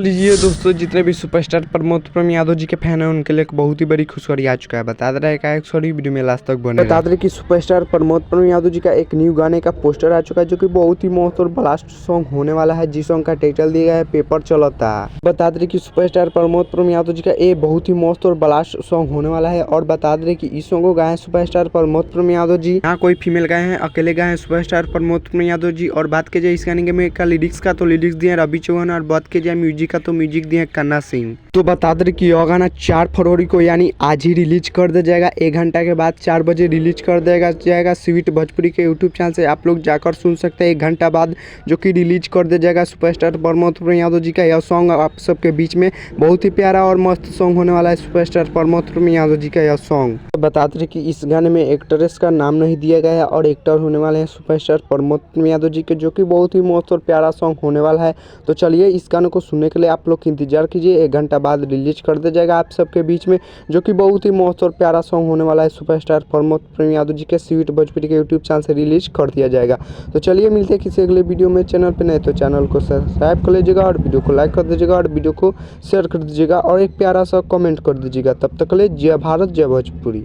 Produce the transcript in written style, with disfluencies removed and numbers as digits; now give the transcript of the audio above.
लीजिए दोस्तों, जितने भी सुपरस्टार प्रमोद प्रेम यादव जी के फैन हैं उनके लिए एक बहुत ही बड़ी खुशखबरी आ चुका है। बता दे रहा है क्या खुशखबरी, वीडियो में लास्ट तक बने बता रहे कि सुपरस्टार प्रमोद प्रेम यादव जी का एक न्यू गाने का पोस्टर आ चुका है जो कि बहुत ही मस्त और ब्लास्ट सॉन्ग होने वाला है, जिस सॉन्ग का टाइटल दिया गया है पेपर चलता। बता दे कि सुपरस्टार प्रमोद प्रेम यादव जी का ये बहुत ही मस्त और ब्लास्ट सॉन्ग होने वाला है। और बता दे कि इस सॉन्ग को गाए सुपरस्टार प्रमोद प्रेम यादव जी, यहाँ कोई फीमेल गाए हैं, अकेले गाए हैं सुपरस्टार प्रमोद प्रेम यादव जी। और बात की जाए इस गाने में का लिरिक्स का, तो लिरिक्स दिए रवि चौहान, और बात की जाए म्यूजिक का, तो म्यूजिक दिए कन्ना सिंह। तो बता दें कि यह गाना 4 फरवरी को यानी आज ही रिलीज कर दिया जाएगा। 1 घंटा के बाद 4 बजे रिलीज कर दिया जाएगा स्वीट भोजपुरी के यूट्यूब चैनल से। आप लोग जाकर सुन सकते हैं 1 घंटा बाद, जो कि रिलीज कर दिया जाएगा सुपरस्टार प्रमोद प्रेम यादव जी का यह सॉन्ग। आप सबके बीच में बहुत ही प्यारा और मस्त सॉन्ग होने वाला है सुपरस्टार प्रमोद प्रेम यादव जी का यह सॉन्ग। तो बता दें कि इस गाने में एक्ट्रेस का नाम नहीं दिया गया है और एक्टर होने वाले हैं सुपरस्टार प्रमोद प्रेम यादव जी के, जो कि बहुत ही मस्त और प्यारा सॉन्ग होने वाला है। तो चलिए इस गाने को सुनने के लिए आप लोग इंतजार कीजिए, 1 घंटा बाद रिलीज कर दिया जाएगा आप सबके बीच में, जो कि बहुत ही मस्त और प्यारा सॉन्ग होने वाला है सुपरस्टार प्रमोद प्रेम यादव जी के स्वीट भोजपुरी के यूट्यूब चैनल से रिलीज कर दिया जाएगा। तो चलिए मिलते हैं किसी अगले वीडियो में। चैनल पे नए तो चैनल को सब्सक्राइब कर लीजिएगा और वीडियो को लाइक कर दीजिएगा और वीडियो को शेयर कर दीजिएगा और एक प्यारा सा कमेंट कर दीजिएगा। तब तक के लिए जय भारत जय भोजपुरी।